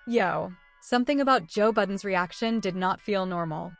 Yo, something about Joe Budden's reaction did not feel normal.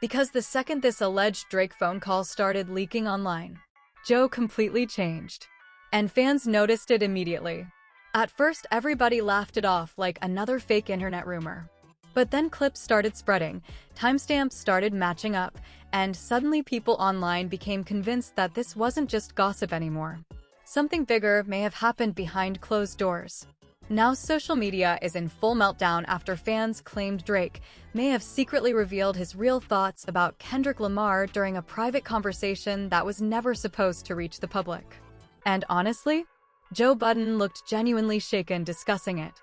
Because the second this alleged Drake phone call started leaking online, Joe completely changed. And fans noticed it immediately. At first, everybody laughed it off like another fake internet rumor. But then clips started spreading, timestamps started matching up, and suddenly people online became convinced that this wasn't just gossip anymore. Something bigger may have happened behind closed doors. Now social media is in full meltdown after fans claimed Drake may have secretly revealed his real thoughts about Kendrick Lamar during a private conversation that was never supposed to reach the public. And honestly, Joe Budden looked genuinely shaken discussing it.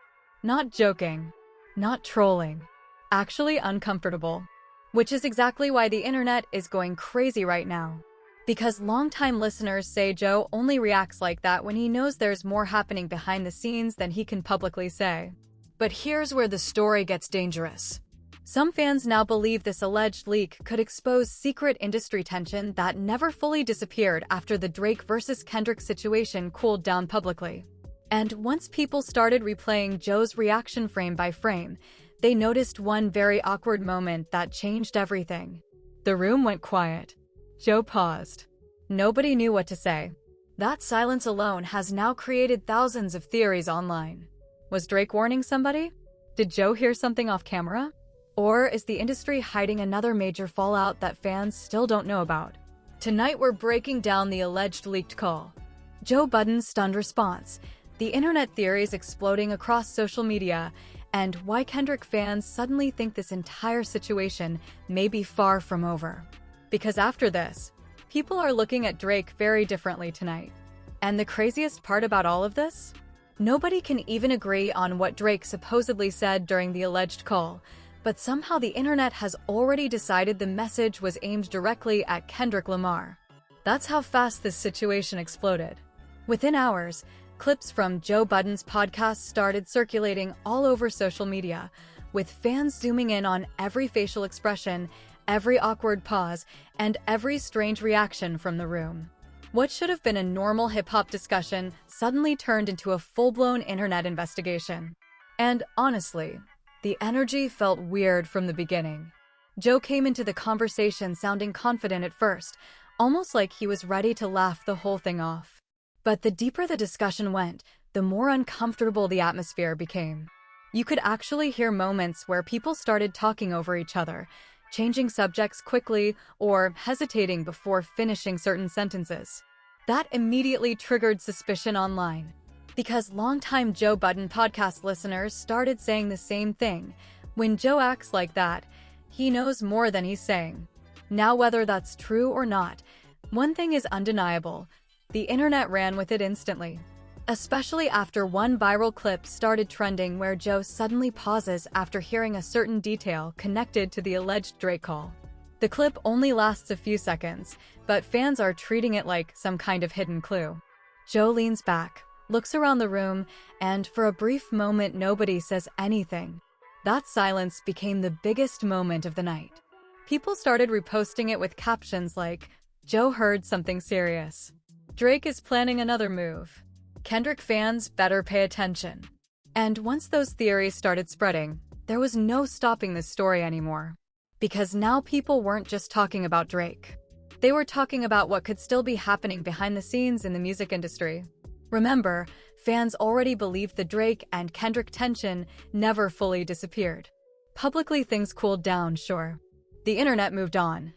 Not joking. Not trolling. Actually uncomfortable. Which is exactly why the internet is going crazy right now. Because longtime listeners say Joe only reacts like that when he knows there's more happening behind the scenes than he can publicly say. But here's where the story gets dangerous. Some fans now believe this alleged leak could expose secret industry tension that never fully disappeared after the Drake versus Kendrick situation cooled down publicly. And once people started replaying Joe's reaction frame by frame, they noticed one very awkward moment that changed everything. The room went quiet. Joe paused. Nobody knew what to say. That silence alone has now created thousands of theories online. Was Drake warning somebody? Did Joe hear something off camera? Or is the industry hiding another major fallout that fans still don't know about? Tonight we're breaking down the alleged leaked call, Joe Budden's stunned response, the internet theories exploding across social media, and why Kendrick fans suddenly think this entire situation may be far from over. Because after this, people are looking at Drake very differently tonight. And the craziest part about all of this? Nobody can even agree on what Drake supposedly said during the alleged call, but somehow the internet has already decided the message was aimed directly at Kendrick Lamar. That's how fast this situation exploded. Within hours, clips from Joe Budden's podcast started circulating all over social media, with fans zooming in on every facial expression, every awkward pause, and every strange reaction from the room. What should have been a normal hip-hop discussion suddenly turned into a full-blown internet investigation. And honestly, the energy felt weird from the beginning. Joe came into the conversation sounding confident at first, almost like he was ready to laugh the whole thing off. But the deeper the discussion went, the more uncomfortable the atmosphere became. You could actually hear moments where people started talking over each other, changing subjects quickly or hesitating before finishing certain sentences. That immediately triggered suspicion online. Because longtime Joe Budden podcast listeners started saying the same thing. When Joe acts like that, he knows more than he's saying. Now, whether that's true or not, one thing is undeniable. The internet ran with it instantly. Especially after one viral clip started trending where Joe suddenly pauses after hearing a certain detail connected to the alleged Drake call. The clip only lasts a few seconds, but fans are treating it like some kind of hidden clue. Joe leans back, looks around the room, and for a brief moment nobody says anything. That silence became the biggest moment of the night. People started reposting it with captions like, "Joe heard something serious. Drake is planning another move. Kendrick fans better pay attention." And once those theories started spreading, there was no stopping this story anymore. Because now people weren't just talking about Drake. They were talking about what could still be happening behind the scenes in the music industry. Remember, fans already believed the Drake and Kendrick tension never fully disappeared. Publicly, things cooled down, sure. The internet moved on.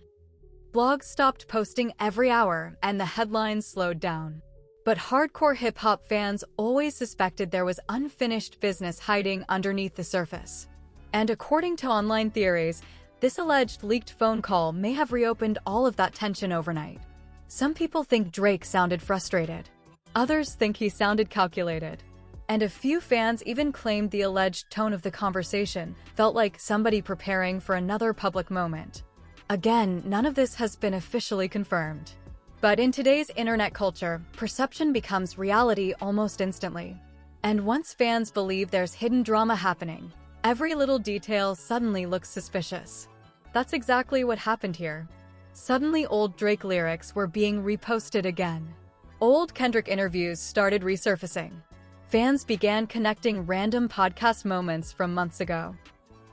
Blogs stopped posting every hour, and the headlines slowed down. But hardcore hip-hop fans always suspected there was unfinished business hiding underneath the surface. And according to online theories, this alleged leaked phone call may have reopened all of that tension overnight. Some people think Drake sounded frustrated. Others think he sounded calculated. And a few fans even claimed the alleged tone of the conversation felt like somebody preparing for another public moment. Again, none of this has been officially confirmed. But in today's internet culture, perception becomes reality almost instantly. And once fans believe there's hidden drama happening, every little detail suddenly looks suspicious. That's exactly what happened here. Suddenly old Drake lyrics were being reposted again. Old Kendrick interviews started resurfacing. Fans began connecting random podcast moments from months ago.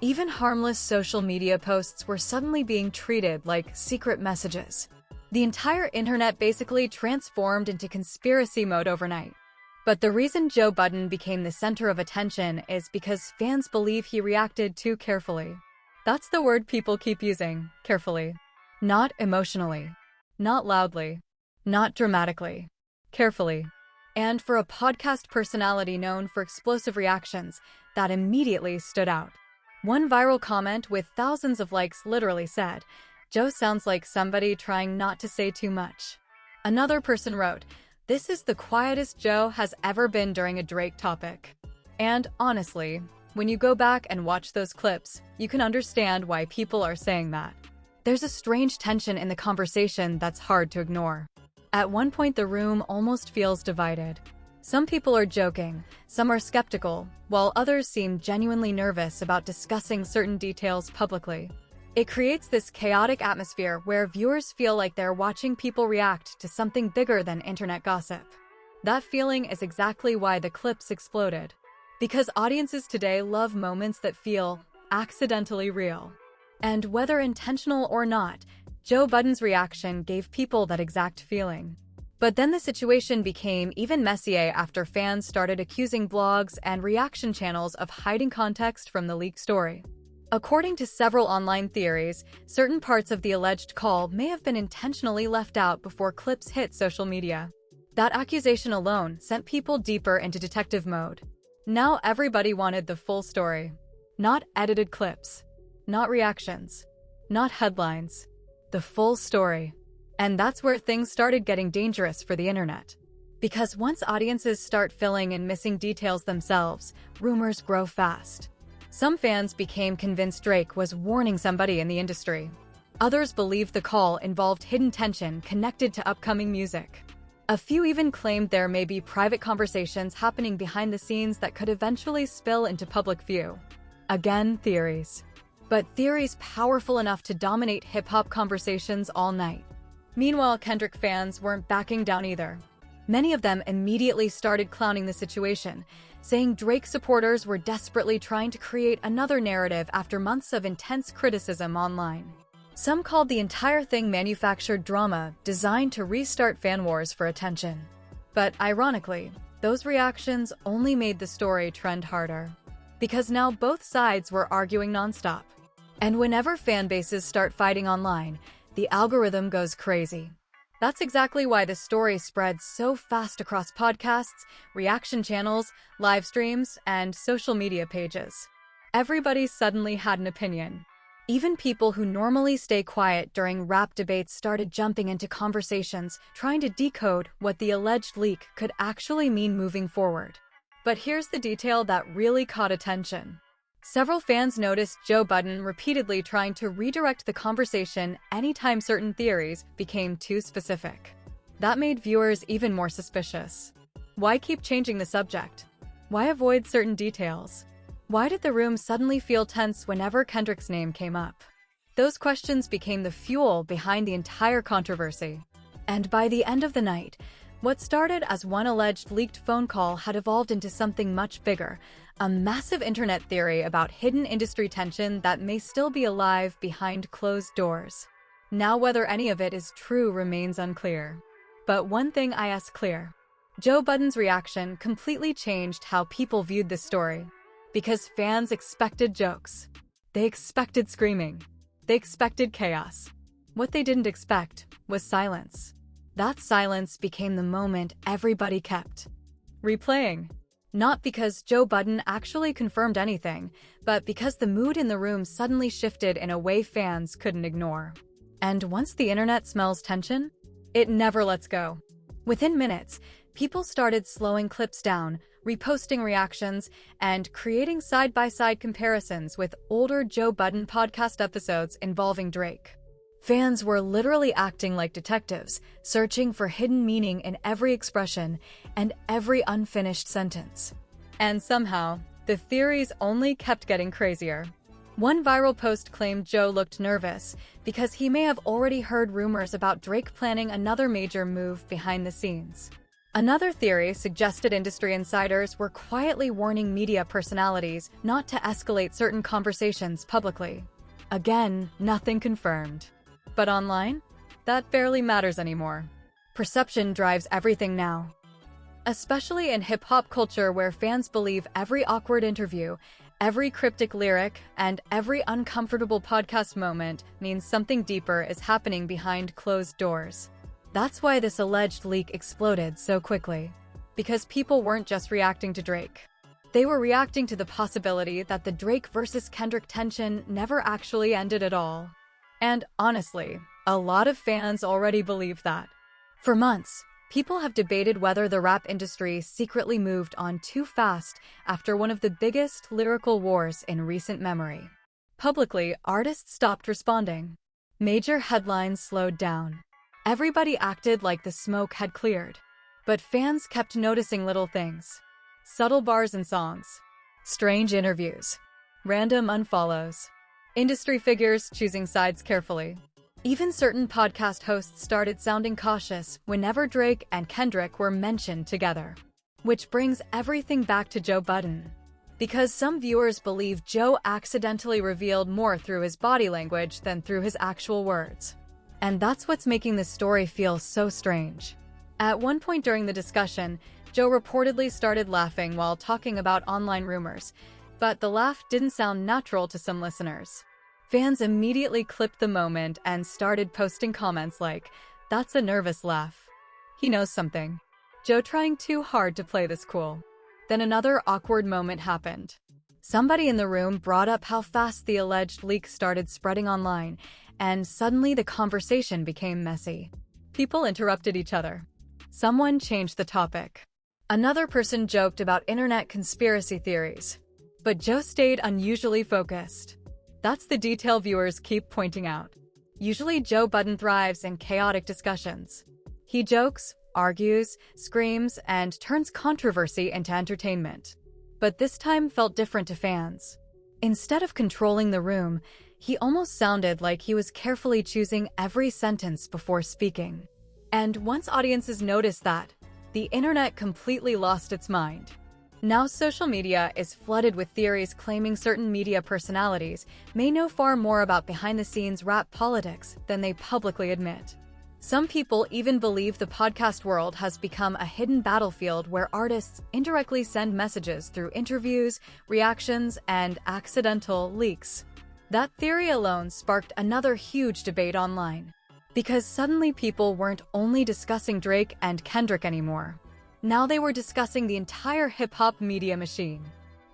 Even harmless social media posts were suddenly being treated like secret messages. The entire internet basically transformed into conspiracy mode overnight. But the reason Joe Budden became the center of attention is because fans believe he reacted too carefully. That's the word people keep using, carefully. Not emotionally. Not loudly. Not dramatically. Carefully. And for a podcast personality known for explosive reactions, that immediately stood out. One viral comment with thousands of likes literally said, "Joe sounds like somebody trying not to say too much." Another person wrote, "This is the quietest Joe has ever been during a Drake topic." And honestly, when you go back and watch those clips, you can understand why people are saying that. There's a strange tension in the conversation that's hard to ignore. At one point, the room almost feels divided. Some people are joking, some are skeptical, while others seem genuinely nervous about discussing certain details publicly. It creates this chaotic atmosphere where viewers feel like they're watching people react to something bigger than internet gossip. That feeling is exactly why the clips exploded. Because audiences today love moments that feel accidentally real. And whether intentional or not, Joe Budden's reaction gave people that exact feeling. But then the situation became even messier after fans started accusing blogs and reaction channels of hiding context from the leaked story. According to several online theories, certain parts of the alleged call may have been intentionally left out before clips hit social media. That accusation alone sent people deeper into detective mode. Now everybody wanted the full story. Not edited clips. Not reactions. Not headlines. The full story. And that's where things started getting dangerous for the internet. Because once audiences start filling in missing details themselves, rumors grow fast. Some fans became convinced Drake was warning somebody in the industry. Others believed the call involved hidden tension connected to upcoming music. A few even claimed there may be private conversations happening behind the scenes that could eventually spill into public view. Again, theories. But theories powerful enough to dominate hip-hop conversations all night. Meanwhile, Kendrick fans weren't backing down either. Many of them immediately started clowning the situation, saying Drake supporters were desperately trying to create another narrative after months of intense criticism online. Some called the entire thing manufactured drama designed to restart fan wars for attention. But ironically, those reactions only made the story trend harder. Because now both sides were arguing nonstop. And whenever fan bases start fighting online, the algorithm goes crazy. That's exactly why the story spreads so fast across podcasts, reaction channels, live streams, and social media pages. Everybody suddenly had an opinion. Even people who normally stay quiet during rap debates started jumping into conversations, trying to decode what the alleged leak could actually mean moving forward. But here's the detail that really caught attention. Several fans noticed Joe Budden repeatedly trying to redirect the conversation anytime certain theories became too specific. That made viewers even more suspicious. Why keep changing the subject? Why avoid certain details? Why did the room suddenly feel tense whenever Kendrick's name came up? Those questions became the fuel behind the entire controversy. And by the end of the night, what started as one alleged leaked phone call had evolved into something much bigger, a massive internet theory about hidden industry tension that may still be alive behind closed doors. Now, whether any of it is true remains unclear. But one thing is clear. Joe Budden's reaction completely changed how people viewed this story. Because fans expected jokes. They expected screaming. They expected chaos. What they didn't expect was silence. That silence became the moment everybody kept replaying. Not because Joe Budden actually confirmed anything, but because the mood in the room suddenly shifted in a way fans couldn't ignore. And once the internet smells tension, it never lets go. Within minutes, people started slowing clips down, reposting reactions, and creating side-by-side comparisons with older Joe Budden podcast episodes involving Drake. Fans were literally acting like detectives, searching for hidden meaning in every expression and every unfinished sentence. And somehow, the theories only kept getting crazier. One viral post claimed Joe looked nervous because he may have already heard rumors about Drake planning another major move behind the scenes. Another theory suggested industry insiders were quietly warning media personalities not to escalate certain conversations publicly. Again, nothing confirmed. But online? That barely matters anymore. Perception drives everything now. Especially in hip-hop culture where fans believe every awkward interview, every cryptic lyric, and every uncomfortable podcast moment means something deeper is happening behind closed doors. That's why this alleged leak exploded so quickly. Because people weren't just reacting to Drake. They were reacting to the possibility that the Drake versus Kendrick tension never actually ended at all. And honestly, a lot of fans already believe that. For months, people have debated whether the rap industry secretly moved on too fast after one of the biggest lyrical wars in recent memory. Publicly, artists stopped responding. Major headlines slowed down. Everybody acted like the smoke had cleared. But fans kept noticing little things. Subtle bars in songs. Strange interviews. Random unfollows. Industry figures choosing sides carefully. Even certain podcast hosts started sounding cautious whenever Drake and Kendrick were mentioned together. Which brings everything back to Joe Budden. Because some viewers believe Joe accidentally revealed more through his body language than through his actual words. And that's what's making this story feel so strange. At one point during the discussion, Joe reportedly started laughing while talking about online rumors, but the laugh didn't sound natural to some listeners. Fans immediately clipped the moment and started posting comments like, "That's a nervous laugh. He knows something. Joe trying too hard to play this cool." Then another awkward moment happened. Somebody in the room brought up how fast the alleged leak started spreading online, and suddenly the conversation became messy. People interrupted each other. Someone changed the topic. Another person joked about internet conspiracy theories. But Joe stayed unusually focused. That's the detail viewers keep pointing out. Usually Joe Budden thrives in chaotic discussions. He jokes, argues, screams, and turns controversy into entertainment. But this time felt different to fans. Instead of controlling the room, he almost sounded like he was carefully choosing every sentence before speaking. And once audiences noticed that, the internet completely lost its mind. Now social media is flooded with theories claiming certain media personalities may know far more about behind-the-scenes rap politics than they publicly admit. Some people even believe the podcast world has become a hidden battlefield where artists indirectly send messages through interviews, reactions, and accidental leaks. That theory alone sparked another huge debate online. Because suddenly people weren't only discussing Drake and Kendrick anymore. Now they were discussing the entire hip-hop media machine.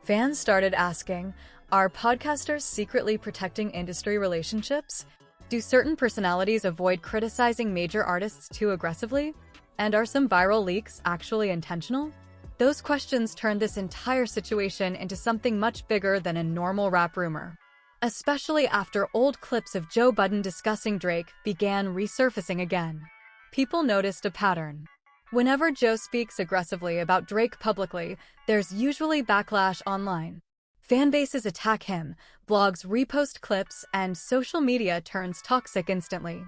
Fans started asking, are podcasters secretly protecting industry relationships? Do certain personalities avoid criticizing major artists too aggressively? And are some viral leaks actually intentional? Those questions turned this entire situation into something much bigger than a normal rap rumor. Especially after old clips of Joe Budden discussing Drake began resurfacing again. People noticed a pattern. Whenever Joe speaks aggressively about Drake publicly, there's usually backlash online. Fanbases attack him, blogs repost clips, and social media turns toxic instantly.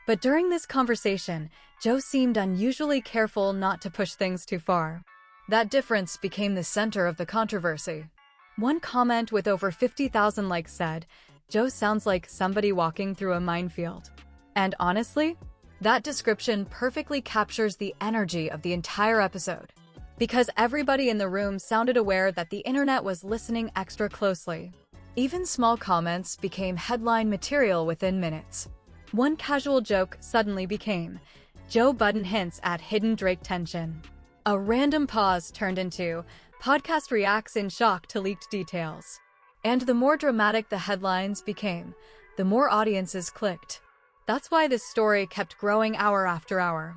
But during this conversation, Joe seemed unusually careful not to push things too far. That difference became the center of the controversy. One comment with over 50,000 likes said, "Joe sounds like somebody walking through a minefield." And honestly, that description perfectly captures the energy of the entire episode. Because everybody in the room sounded aware that the internet was listening extra closely. Even small comments became headline material within minutes. One casual joke suddenly became, "Joe Budden hints at hidden Drake tension." A random pause turned into, "Podcast reacts in shock to leaked details." And the more dramatic the headlines became, the more audiences clicked. That's why this story kept growing hour after hour.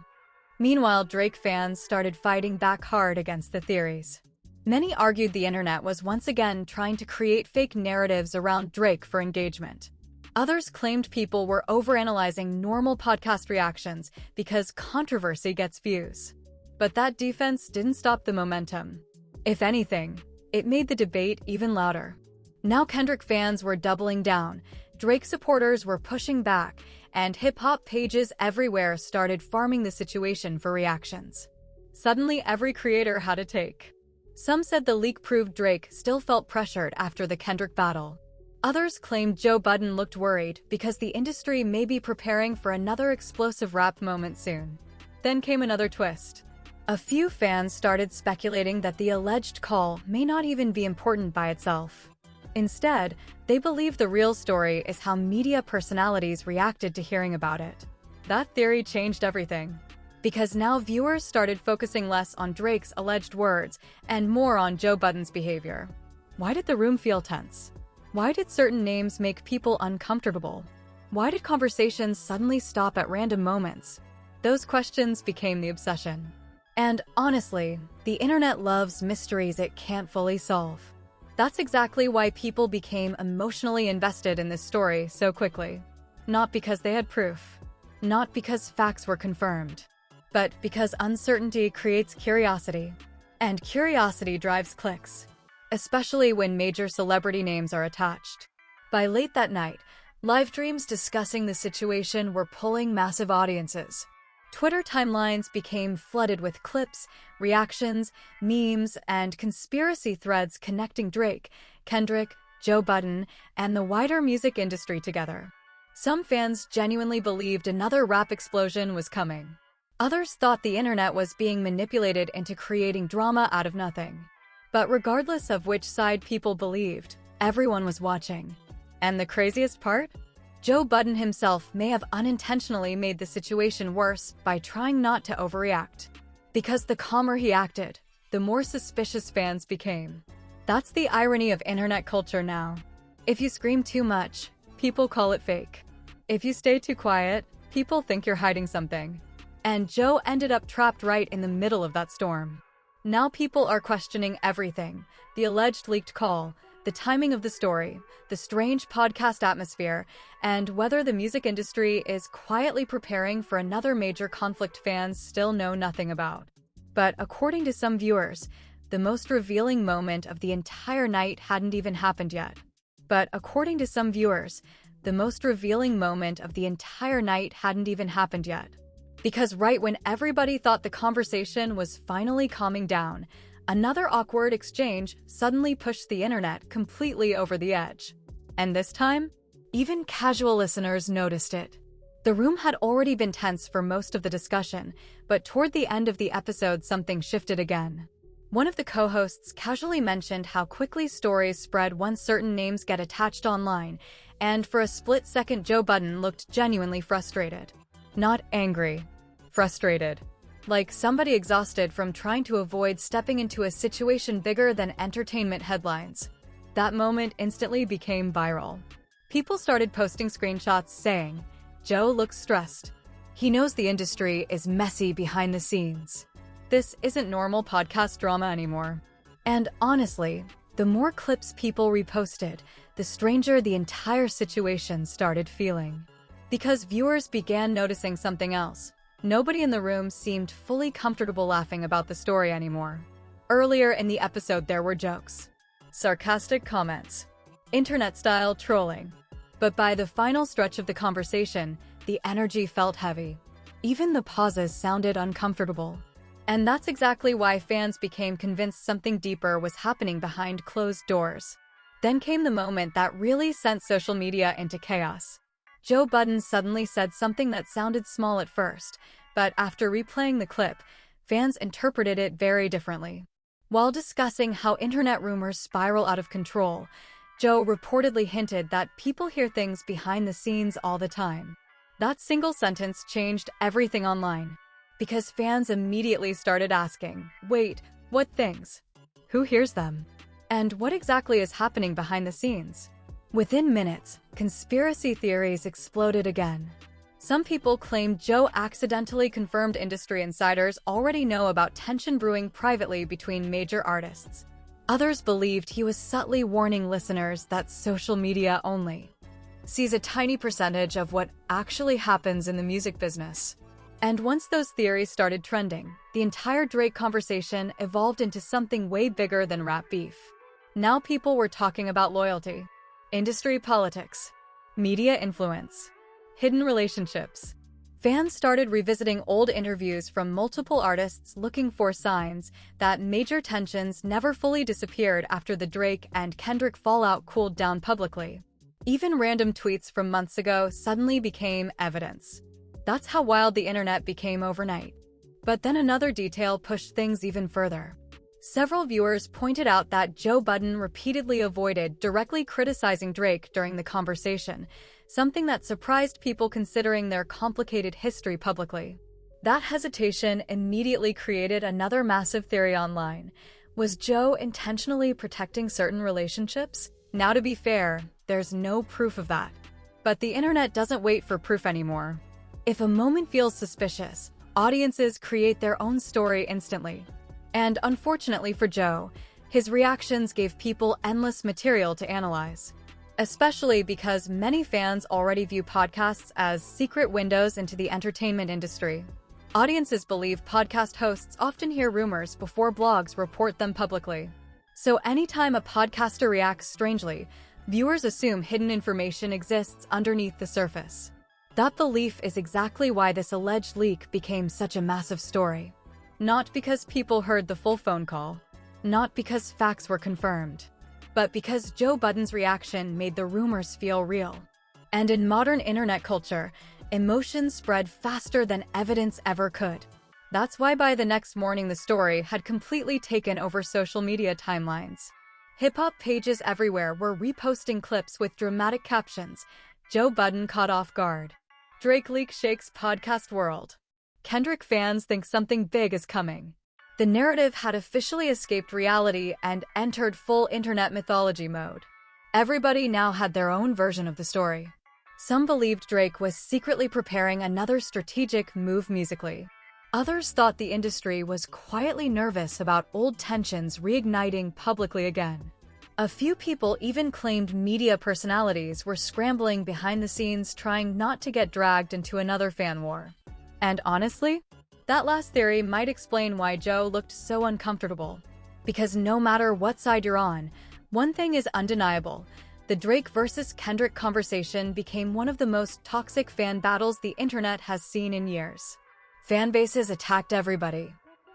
Meanwhile, Drake fans started fighting back hard against the theories. Many argued the internet was once again trying to create fake narratives around Drake for engagement. Others claimed people were overanalyzing normal podcast reactions because controversy gets views. But that defense didn't stop the momentum. If anything, it made the debate even louder. Now Kendrick fans were doubling down, Drake supporters were pushing back, and hip-hop pages everywhere started farming the situation for reactions. Suddenly, every creator had a take. Some said the leak proved Drake still felt pressured after the Kendrick battle. Others claimed Joe Budden looked worried because the industry may be preparing for another explosive rap moment soon. Then came another twist. A few fans started speculating that the alleged call may not even be important by itself. Instead, they believe the real story is how media personalities reacted to hearing about it. That theory changed everything. Because now viewers started focusing less on Drake's alleged words and more on Joe Budden's behavior. Why did the room feel tense? Why did certain names make people uncomfortable? Why did conversations suddenly stop at random moments? Those questions became the obsession. And honestly, the internet loves mysteries it can't fully solve. That's exactly why people became emotionally invested in this story so quickly. Not because they had proof. Not because facts were confirmed. But because uncertainty creates curiosity. And curiosity drives clicks. Especially when major celebrity names are attached. By late that night, live streams discussing the situation were pulling massive audiences. Twitter timelines became flooded with clips, reactions, memes, and conspiracy threads connecting Drake, Kendrick, Joe Budden, and the wider music industry together. Some fans genuinely believed another rap explosion was coming. Others thought the internet was being manipulated into creating drama out of nothing. But regardless of which side people believed, everyone was watching. And the craziest part? Joe Budden himself may have unintentionally made the situation worse by trying not to overreact. Because the calmer he acted, the more suspicious fans became. That's the irony of internet culture now. If you scream too much, people call it fake. If you stay too quiet, people think you're hiding something. And Joe ended up trapped right in the middle of that storm. Now people are questioning everything: the alleged leaked call, the timing of the story, the strange podcast atmosphere, and whether the music industry is quietly preparing for another major conflict fans still know nothing about. But according to some viewers, the most revealing moment of the entire night hadn't even happened yet. Because right when everybody thought the conversation was finally calming down, another awkward exchange suddenly pushed the internet completely over the edge. And this time, even casual listeners noticed it. The room had already been tense for most of the discussion, but toward the end of the episode something shifted again. One of the co-hosts casually mentioned how quickly stories spread once certain names get attached online, and for a split second Joe Budden looked genuinely frustrated. Not angry. Frustrated. Like somebody exhausted from trying to avoid stepping into a situation bigger than entertainment headlines. That moment instantly became viral. People started posting screenshots saying, "Joe looks stressed. He knows the industry is messy behind the scenes." This isn't normal podcast drama anymore. And honestly, the more clips people reposted, the stranger the entire situation started feeling. Because viewers began noticing something else. Nobody in the room seemed fully comfortable laughing about the story anymore. Earlier in the episode there were jokes, sarcastic comments, internet-style trolling. But by the final stretch of the conversation, the energy felt heavy. Even the pauses sounded uncomfortable. And that's exactly why fans became convinced something deeper was happening behind closed doors. Then came the moment that really sent social media into chaos. Joe Budden suddenly said something that sounded small at first, but after replaying the clip, fans interpreted it very differently. While discussing how internet rumors spiral out of control, Joe reportedly hinted that people hear things behind the scenes all the time. That single sentence changed everything online, because fans immediately started asking, wait, what things? Who hears them? And what exactly is happening behind the scenes? Within minutes, conspiracy theories exploded again. Some people claimed Joe accidentally confirmed industry insiders already know about tension brewing privately between major artists. Others believed he was subtly warning listeners that social media only sees a tiny percentage of what actually happens in the music business. And once those theories started trending, the entire Drake conversation evolved into something way bigger than rap beef. Now people were talking about loyalty, industry politics, media influence, hidden relationships, Fans started revisiting old interviews from multiple artists looking for signs that major tensions never fully disappeared after the Drake and Kendrick fallout cooled down publicly. Even random tweets from months ago suddenly became evidence. That's how wild the internet became overnight. But then another detail pushed things even further. Several viewers pointed out that Joe Budden repeatedly avoided directly criticizing Drake during the conversation, something that surprised people considering their complicated history publicly. That hesitation immediately created another massive theory online. Was Joe intentionally protecting certain relationships? Now, to be fair, there's no proof of that. But the internet doesn't wait for proof anymore. If a moment feels suspicious, audiences create their own story instantly. And unfortunately for Joe, his reactions gave people endless material to analyze. Especially because many fans already view podcasts as secret windows into the entertainment industry. Audiences believe podcast hosts often hear rumors before blogs report them publicly. So anytime a podcaster reacts strangely, viewers assume hidden information exists underneath the surface. That belief is exactly why this alleged leak became such a massive story. Not because people heard the full phone call, not because facts were confirmed, but because Joe Budden's reaction made the rumors feel real. And in modern internet culture, emotions spread faster than evidence ever could. That's why by the next morning the story had completely taken over social media timelines. Hip-hop pages everywhere were reposting clips with dramatic captions. Joe Budden caught off guard. Drake leak shakes podcast world. Kendrick fans think something big is coming. The narrative had officially escaped reality and entered full internet mythology mode. Everybody now had their own version of the story. Some believed Drake was secretly preparing another strategic move musically. Others thought the industry was quietly nervous about old tensions reigniting publicly again. A few people even claimed media personalities were scrambling behind the scenes trying not to get dragged into another fan war. And honestly, that last theory might explain why Joe looked so uncomfortable. Because no matter what side you're on, one thing is undeniable. The Drake versus Kendrick conversation became one of the most toxic fan battles the internet has seen in years. Fan bases attacked everybody.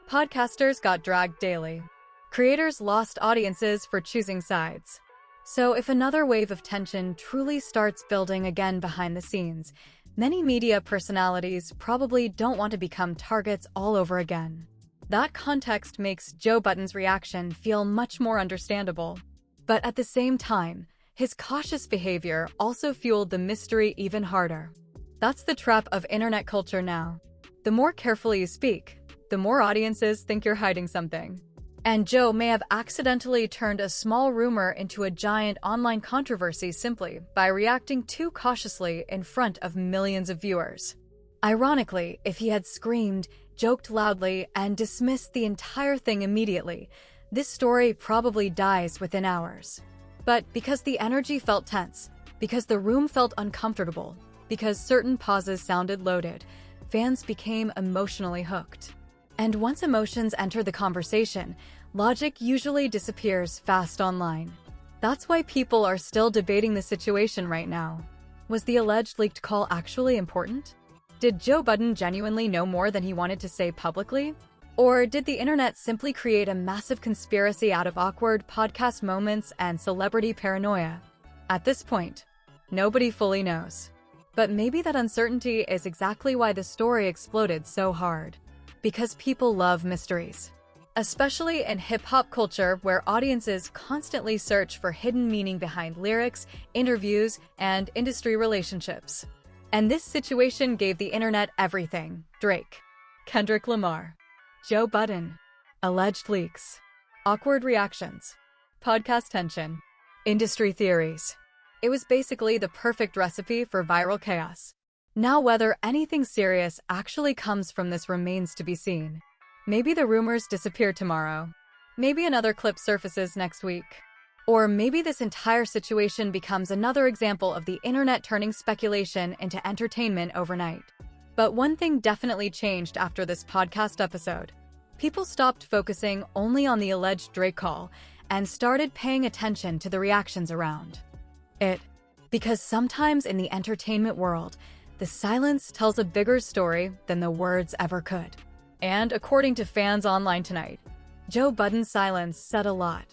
Podcasters got dragged daily. Creators lost audiences for choosing sides. So if another wave of tension truly starts building again behind the scenes, many media personalities probably don't want to become targets all over again. That context makes Joe Budden's reaction feel much more understandable. But at the same time, his cautious behavior also fueled the mystery even harder. That's the trap of internet culture now. The more carefully you speak, the more audiences think you're hiding something. And Joe may have accidentally turned a small rumor into a giant online controversy simply by reacting too cautiously in front of millions of viewers. Ironically, if he had screamed, joked loudly, and dismissed the entire thing immediately, this story probably dies within hours. But because the energy felt tense, because the room felt uncomfortable, because certain pauses sounded loaded, fans became emotionally hooked. And once emotions enter the conversation, logic usually disappears fast online. That's why people are still debating the situation right now. Was the alleged leaked call actually important? Did Joe Budden genuinely know more than he wanted to say publicly? Or did the internet simply create a massive conspiracy out of awkward podcast moments and celebrity paranoia? At this point, nobody fully knows. But maybe that uncertainty is exactly why the story exploded so hard. Because people love mysteries. Especially in hip-hop culture where audiences constantly search for hidden meaning behind lyrics, interviews, and industry relationships. And this situation gave the internet everything. Drake, Kendrick Lamar, Joe Budden, alleged leaks, awkward reactions, podcast tension, industry theories. It was basically the perfect recipe for viral chaos. Now, whether anything serious actually comes from this remains to be seen. Maybe the rumors disappear tomorrow. Maybe another clip surfaces next week. Or maybe this entire situation becomes another example of the internet turning speculation into entertainment overnight. But one thing definitely changed after this podcast episode. People stopped focusing only on the alleged Drake call and started paying attention to the reactions around it. Because sometimes in the entertainment world, The silence tells a bigger story than the words ever could. And according to fans online tonight, Joe Budden's silence said a lot.